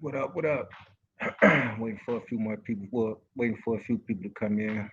What up? What up? Waiting for a few more people. Well, waiting for a few people to come in.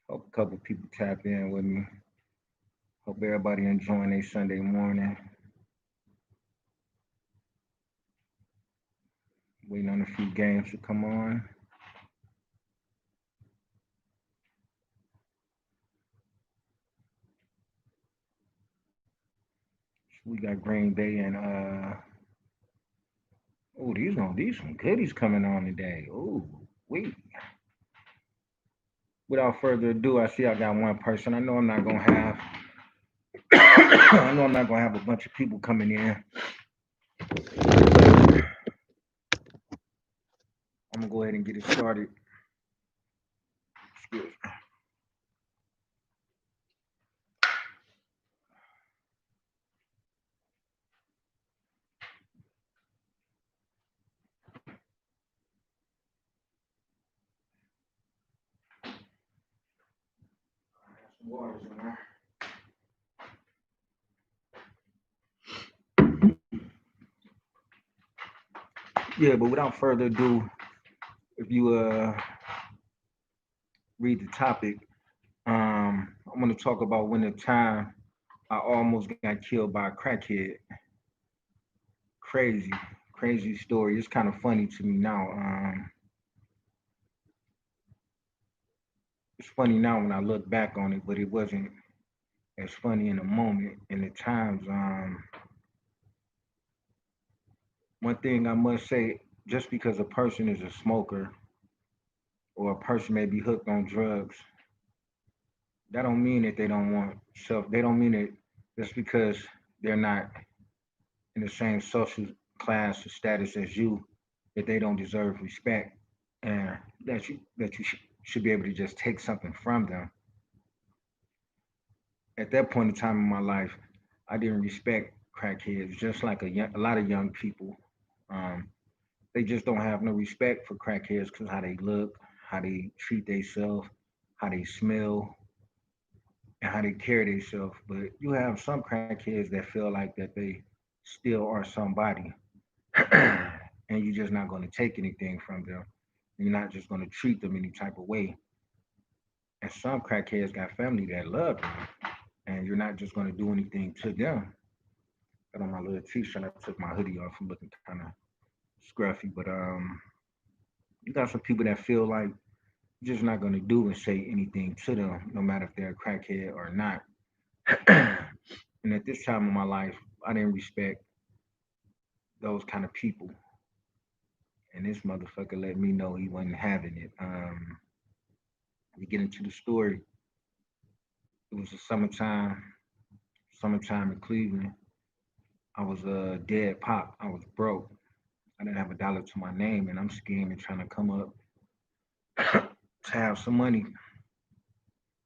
Hope a couple people tap in with me. Hope everybody enjoying their Sunday morning. Waiting on a few games to come on. We got Green Bay and oh, these gonna be some goodies coming on today. Oh, wait. Without further ado, I see I got one person. I know I'm not gonna have. I know I'm not gonna have a bunch of people coming in. But I'm gonna go ahead and get it started. Excuse me. Some waters in there. Yeah, but without further ado, if you read the topic, I'm going to talk about when the time I almost got killed by a crackhead. Crazy, crazy story. It's kind of funny to me now. It's funny now when I look back on it, but it wasn't as funny in the moment. In the times, one thing I must say, just because a person is a smoker or a person may be hooked on drugs, that don't mean that they don't want self. They don't mean it just because they're not in the same social class or status as you that they don't deserve respect and that you should be able to just take something from them. At that point in time in my life, I didn't respect crackheads, just like a lot of young people. Um, they just don't have no respect for crackheads because how they look, how they treat themselves, how they smell, and how they carry themselves. But you have some crackheads that feel like that they still are somebody, and you're just not going to take anything from them. You're not just going to treat them any type of way. And some crackheads got family that love them, and you're not just going to do anything to them. Got on my little t-shirt. I took my hoodie off. I'm looking kind of scruffy, but you got some people that feel like you're just not going to do and say anything to them, no matter if they're a crackhead or not. And at this time of my life, I didn't respect those kind of people. And this motherfucker let me know he wasn't having it. We get into the story. It was the summertime in Cleveland. I was dead pop. I was broke. I didn't have a dollar to my name, and I'm scheming, trying to come up to have some money.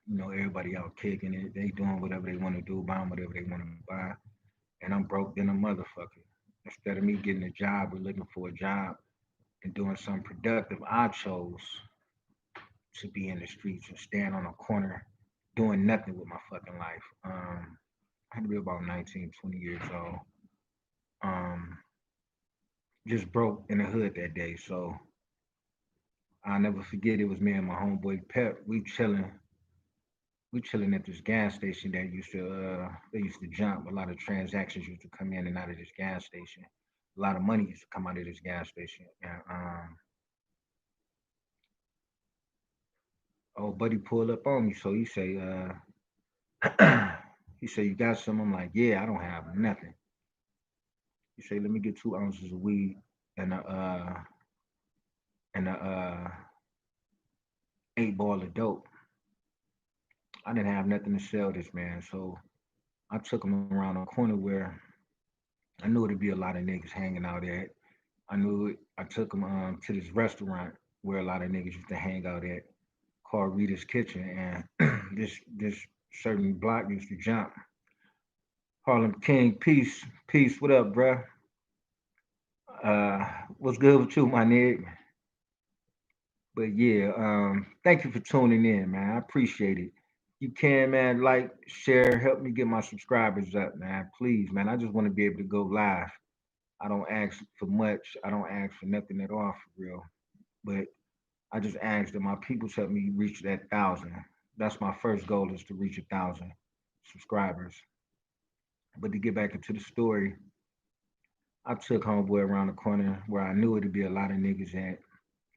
You know, everybody out kicking it. They doing whatever they want to do, buying whatever they want to buy, and I'm broke than a motherfucker. Instead of me getting a job or looking for a job and doing something productive, I chose to be in the streets and stand on a corner doing nothing with my fucking life. I had to be about 19, 20 years old. Um, just broke in the hood that day. So I'll never forget it was me and my homeboy Pep. We chilling at this gas station that used to they used to jump. A lot of transactions used to come in and out of this gas station. A lot of money used to come out of this gas station. And old buddy pulled up on me. So he say, he said, "You got some?" I'm like, "Yeah, I don't have nothing." He said, "Let me get 2 ounces of weed and a 8 ball of dope." I didn't have nothing to sell this man, so I took him around a corner where I knew it'd be a lot of niggas hanging out at. I knew it. I took him to this restaurant where a lot of niggas used to hang out at, called Rita's Kitchen, and this certain block used to jump. Harlem King, peace, peace. What up, bruh? Uh, what's good with you, my nigga? But yeah, thank you for tuning in, man. I appreciate it. You can, man, like, share, help me get my subscribers up, man. Please, man. I just want to be able to go live. I don't ask for much. I don't ask for nothing at all for real. But I just ask that my people help me reach that 1,000. That's my first goal is to reach 1,000 subscribers. But to get back into the story, I took homeboy around the corner where I knew it'd be a lot of niggas at,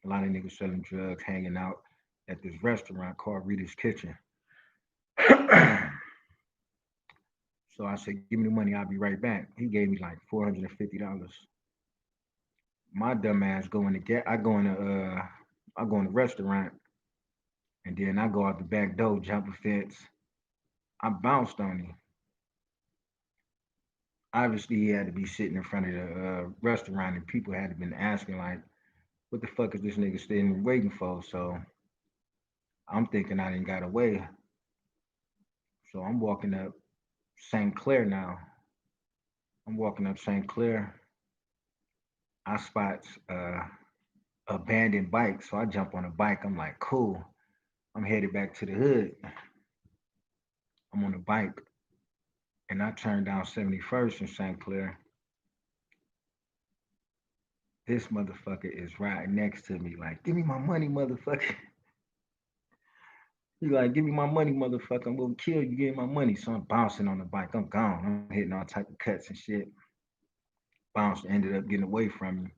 a lot of niggas selling drugs, hanging out at this restaurant called Rita's Kitchen. So I said, "Give me the money, I'll be right back." He gave me like $450. My dumb ass go in the get. I go in the restaurant, and then I go out the back door, jump a fence. I bounced on him. Obviously, he had to be sitting in front of the restaurant, and people had to been asking like, "What the fuck is this nigga sitting waiting for?" So I'm thinking I didn't got away. So I'm walking up St. Clair now. I'm walking up St. Clair. I spot abandoned bike, so I jump on a bike. I'm like, cool. I'm headed back to the hood. I'm on a bike, and I turned down 71st in St. Clair. This motherfucker is right next to me, like, give me my money, motherfucker. He like, give me my money, motherfucker. I'm gonna kill you. Give me my money. So I'm bouncing on the bike. I'm gone. I'm hitting all type of cuts and shit. Bounced, ended up getting away from me.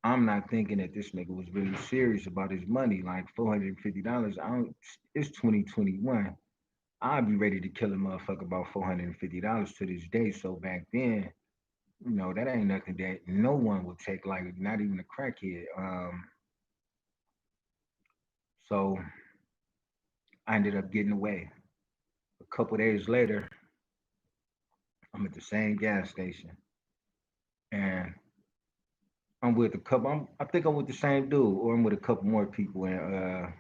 I'm not thinking that this nigga was really serious about his money, like $450. I don't. It's 2021. I'd be ready to kill a motherfucker about $450 to this day. So back then, that ain't nothing that no one would take like, not even a crackhead. So I ended up getting away. A couple days later, I'm at the same gas station, and I'm with a couple. I think I'm with the same dude, or I'm with a couple more people, and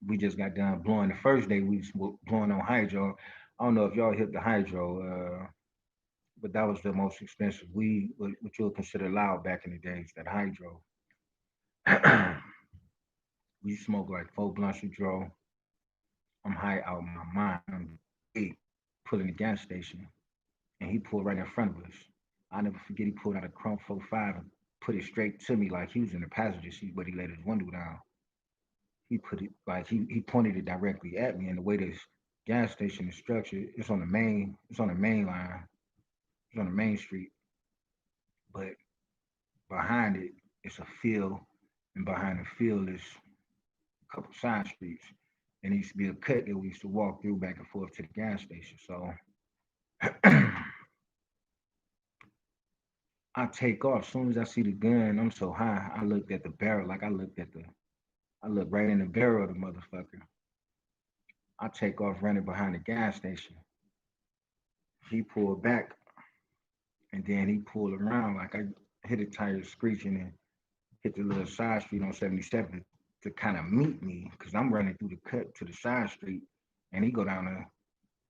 we just got done blowing. The first day we was blowing on hydro. I don't know if y'all hit the hydro, but that was the most expensive weed, what you would consider loud back in the days. That hydro. We smoked like 4 blunts of dro. I'm high out my mind. I'm deep, pulling the gas station, and he pulled right in front of us. I never forget. He pulled out a Chrome 45 and put it straight to me like he was in the passenger seat, but he let his window down. He put it like he pointed it directly at me, and the way this gas station is structured, it's on the main line, it's on the main street, but behind it it's a field, and behind the field is a couple side streets, and it used to be a cut that we used to walk through back and forth to the gas station. So I take off. As soon as I see the gun, I'm so high. I looked at the barrel, like I looked right in the barrel of the motherfucker. I take off running behind the gas station. He pulled back, and then he pulled around like I hit a tire screeching and hit the little side street on 77 to kind of meet me because I'm running through the cut to the side street, and he go down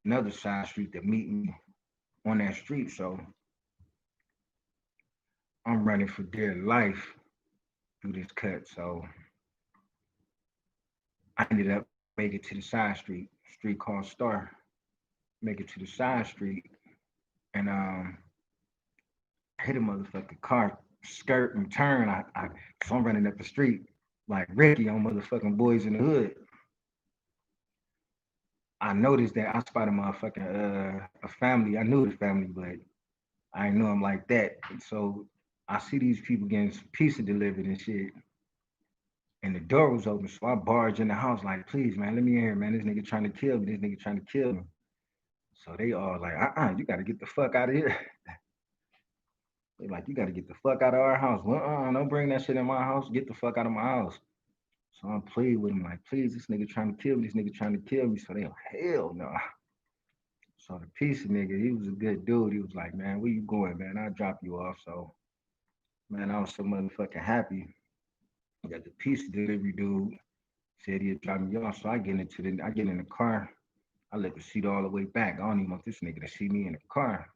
another side street to meet me on that street. So I'm running for dear life through this cut. So I ended up making it to the side street called Star. Make it to the side street, and hit a motherfucking car, skirt and turn. So I'm running up the street like Ricky on motherfucking Boys in the Hood. I noticed that I spotted motherfucking a family. I knew the family, but I didn't know them like that. And so I see these people getting some pizza delivered and shit. And the door was open, so I barged in the house like, please, man, let me in here, man. This nigga trying to kill me. This nigga trying to kill me. So they all like, you got to get the fuck out of here. They like, you got to get the fuck out of our house. Well, don't bring that shit in my house. Get the fuck out of my house. So I'm pleading with him like, please, this nigga trying to kill me. This nigga trying to kill me. So they like, hell no. So the piece of nigga, he was a good dude. He was like, man, where you going, man? I'll drop you off. So man, I was so motherfucking happy that the piece delivery dude said he'd drop me off. So I get in the car. I let the seat all the way back. I don't even want this nigga to see me in the car.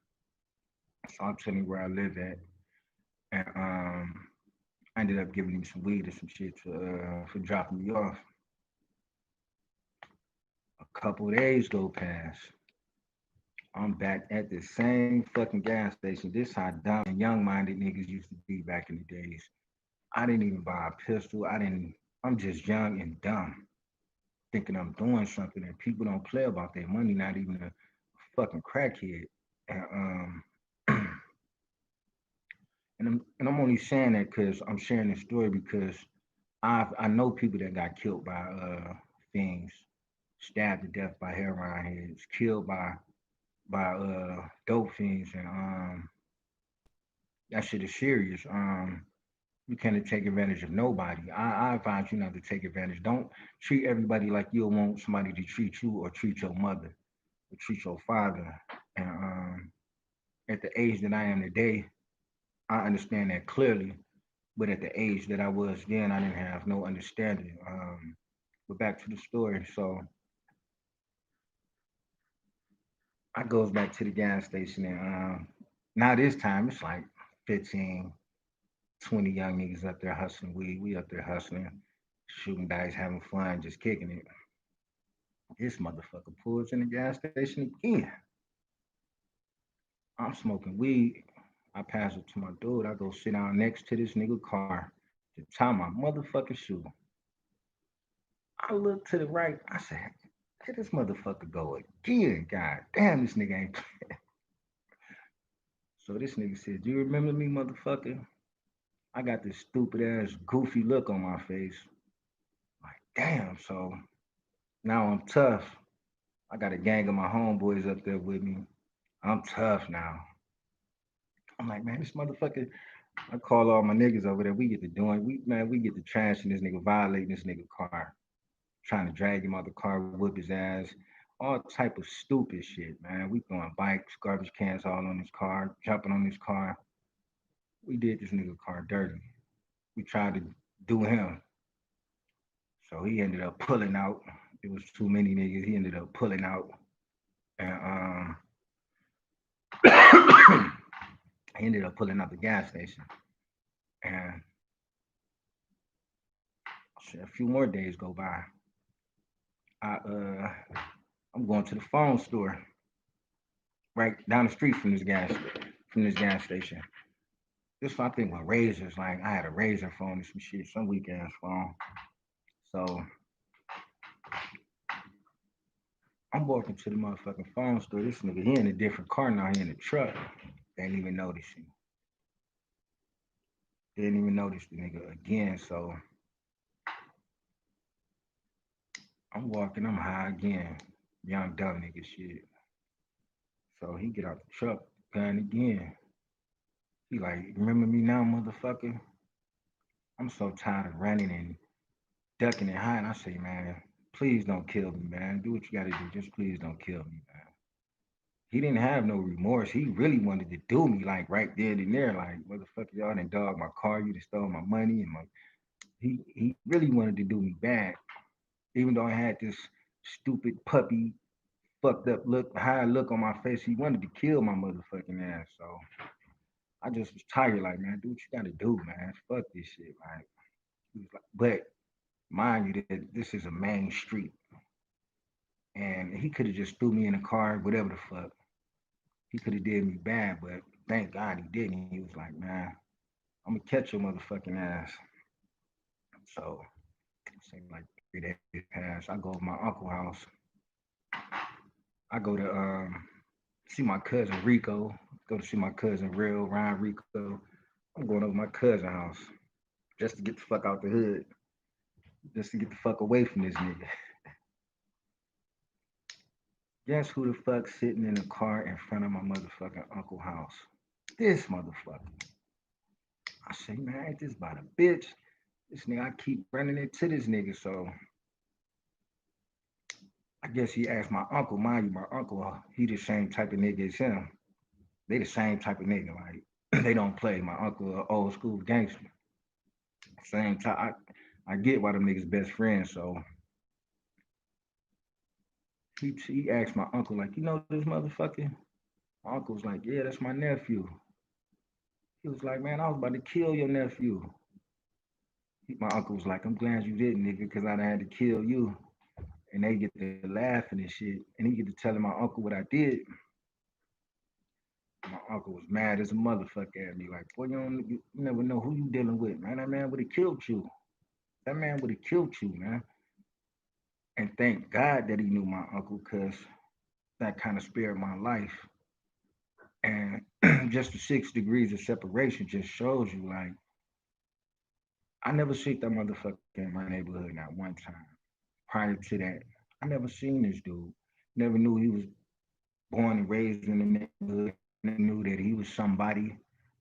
So I'm telling you where I live at. And I ended up giving him some weed or some shit for dropping me off. A Couple days go past. I'm back at the same fucking gas station. This how dumb and young-minded niggas used to be back in the days. I didn't even buy a pistol. I didn't. I'm just young and dumb, thinking I'm doing something, and people don't play about their money. Not even a fucking crackhead. And and I'm only saying that because I'm sharing this story because I know people that got killed by things, stabbed to death by heroin heads, killed by dope fiends, and that shit is serious. You can't take advantage of nobody. I advise you not to take advantage. Don't treat everybody like you'll want somebody to treat you or treat your mother or treat your father. And at the age that I am today, I understand that clearly. But at the age that I was then, I didn't have no understanding. But back to the story. So I goes back to the gas station, and now this time it's like 15, 20 young niggas up there hustling weed. We up there hustling, shooting dice, having fun, just kicking it. This motherfucker pulls in the gas station again. I'm smoking weed. I pass it to my dude. I go sit down next to this nigga car to tie my motherfucking shoe. I look to the right. I said, "Here this motherfucker go again. God damn, this nigga ain't." So this nigga said, "Do you remember me, motherfucker?" I got this stupid ass goofy look on my face. Like, damn. So now I'm tough. I got a gang of my homeboys up there with me. I'm tough now. I'm like, man, this motherfucker. I call all my niggas over there. We get to doing. We get to trashing this nigga, violating this nigga car, trying to drag him out the car, whip his ass, all type of stupid shit, man. We throwing bikes, garbage cans all on his car, jumping on his car. We did this nigga car dirty. We tried to do him. So he ended up pulling out. It was too many niggas. He ended up pulling out, and he ended up pulling out the gas station. And shit, a few more days go by. I I'm going to the phone store right down the street from this gas station. This I think with razors. Like I had a razor phone and some shit, some weak ass phone. So I'm walking to the motherfucking phone store. This nigga, he in a different car now. He in the truck. Didn't even notice him. Didn't even notice the nigga again. So I'm walking. I'm high again. Young dumb nigga shit. So he get out the truck, gun again. He like, remember me now, motherfucker? I'm so tired of running and ducking and hiding. I say, man, please don't kill me, man. Do what you gotta do. Just please don't kill me, man. He didn't have no remorse. He really wanted to do me like right then and there. Like, motherfucker, y'all done dog my car, you done stole my money and my he really wanted to do me bad. Even though I had this stupid puppy fucked up look, high look on my face, he wanted to kill my motherfucking ass. So I just was tired, like, man, do what you gotta do, man. Fuck this shit, like. He was like, but mind you, that this is a main street, and he could have just threw me in a car, whatever the fuck. He could have did me bad, but thank God he didn't. He was like, man, I'm gonna catch your motherfucking ass. So, say like 3 days pass. I go to my uncle's house. I go to see my cousin Rico. Go to see my cousin Real Ryan Rico. I'm going over my cousin's house just to get the fuck out the hood, just to get the fuck away from this nigga. Guess who the fuck sitting in the car in front of my motherfucking uncle house? This motherfucker. I say, man, ain't this about a bitch? This nigga, I keep running into this nigga. So I guess he asked my uncle, mind you, my uncle, he the same type of nigga as him. They the same type of nigga. Like they don't play. My uncle, a old school gangster. Same type. I get why them niggas best friends. So he asked my uncle, like, you know this motherfucker? My uncle was like, yeah, that's my nephew. He was like, man, I was about to kill your nephew. My uncle was like, I'm glad you didn't, nigga, because I'd have had to kill you. and they get to laughing and shit, and he get to telling my uncle what I did. My uncle was mad as a motherfucker at me, like, boy, you never know who you dealing with, man. That man would have killed you. That man would have killed you, man. And thank God that he knew my uncle, cause that kind of spared my life. And just the 6 degrees of separation just shows you, like, I never seen that motherfucker in my neighborhood not one time. Prior to that, I never seen this dude. Never knew he was born and raised in the neighborhood. Never knew that he was somebody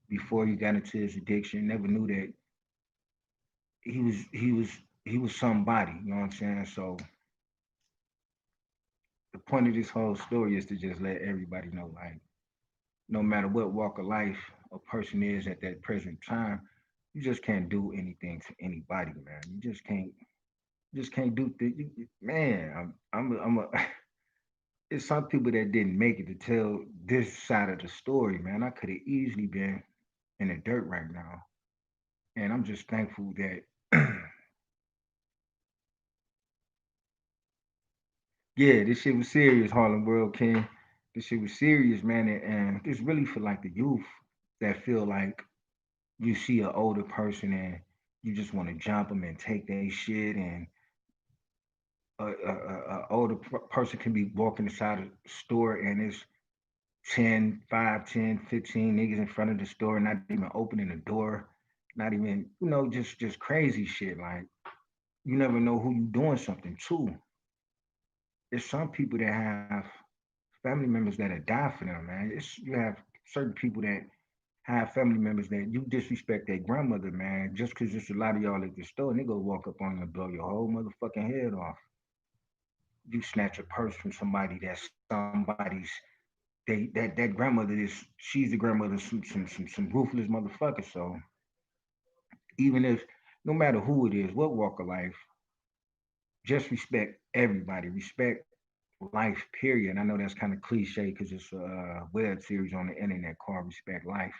before he got into his addiction. Never knew that he was somebody. You know what I'm saying? So the point of this whole story is to just let everybody know, like, no matter what walk of life a person is at that present time, you just can't do anything to anybody, man. You just can't do man. I'm a it's some people that didn't make it to tell this side of the story, man. I could have easily been in the dirt right now, and I'm just thankful that yeah, this shit was serious, Harlem World King. This shit was serious, man, and it's really for like the youth that feel like you see an older person and you just want to jump them and take their shit, and a older person can be walking inside a store and it's 10, 5, 10, 15 niggas in front of the store, not even opening the door, not even, just crazy shit. Like, you never know who you doing something to. There's some people that have family members that'll die for them, man. You have certain people that have family members that you disrespect their grandmother, man, just because there's a lot of y'all at the store, and they go walk up on you and blow your whole motherfucking head off. You snatch a purse from somebody that's somebody's. That grandmother is, she's the grandmother of some ruthless motherfucker. So even if, no matter who it is, what walk of life, just respect everybody. Respect life. Period. I know that's kind of cliche because it's a web series on the internet called Respect Life.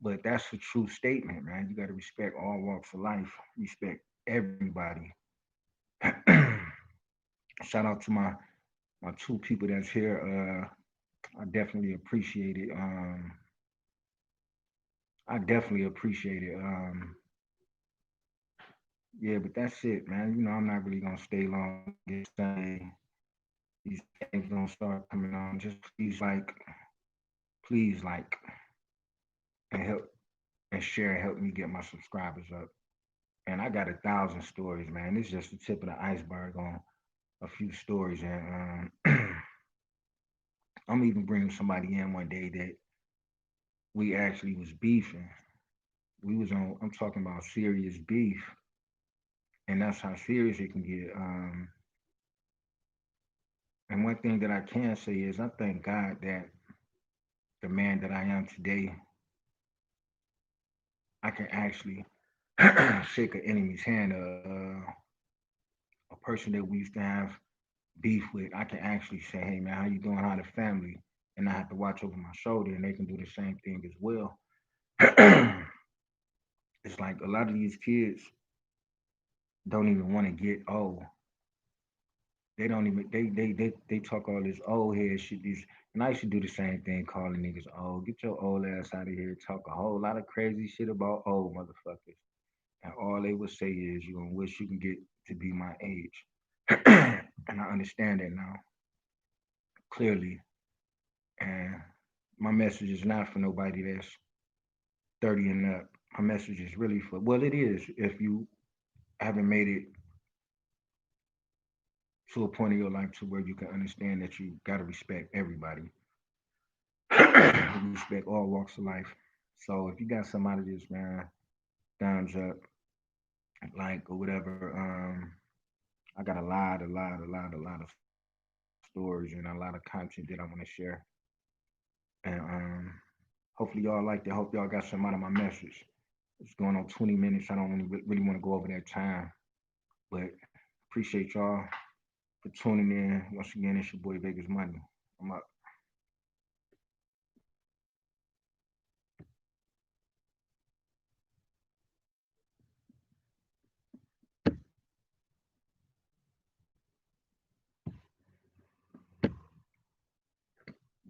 But that's a true statement, man. You got to respect all walks of life. Respect everybody. Shout out to my two people that's here. I definitely appreciate it. I definitely appreciate it. Yeah, but that's it, man. I'm not really gonna stay long. It's Sunday. These games gonna start coming on. Just please like, and help and share and help me get my subscribers up. And I got 1,000 stories, man. This is just the tip of the iceberg on a few stories, and I'm even bringing somebody in one day that we actually was beefing. We was on. I'm talking about serious beef, and that's how serious it can get. And one thing that I can say is I thank God that the man that I am today, I can actually shake an enemy's hand. A person that we used to have beef with, I can actually say, "Hey man, how you doing? How the family?" And I have to watch over my shoulder, and they can do the same thing as well. It's like a lot of these kids don't even want to get old. They don't even they talk all this old head shit. These, and I used to do the same thing, calling niggas old. Get your old ass out of here. Talk a whole lot of crazy shit about old motherfuckers, and all they would say is, "You gonna wish you can get to be my age." And I understand that now clearly. And my message is not for nobody that's 30 and up. My message is really for, well, it is if you haven't made it to a point in your life to where you can understand that you got to respect everybody. Respect all walks of life. So if you got somebody that's, man, thumbs up, like, or whatever, I got a lot of stories and a lot of content that I want to share. And hopefully y'all liked it. Hope y'all got some out of my message. It's going on 20 minutes. I don't really want to go over that time, but appreciate y'all for tuning in. Once again, it's your boy Vegas Money. I'm up.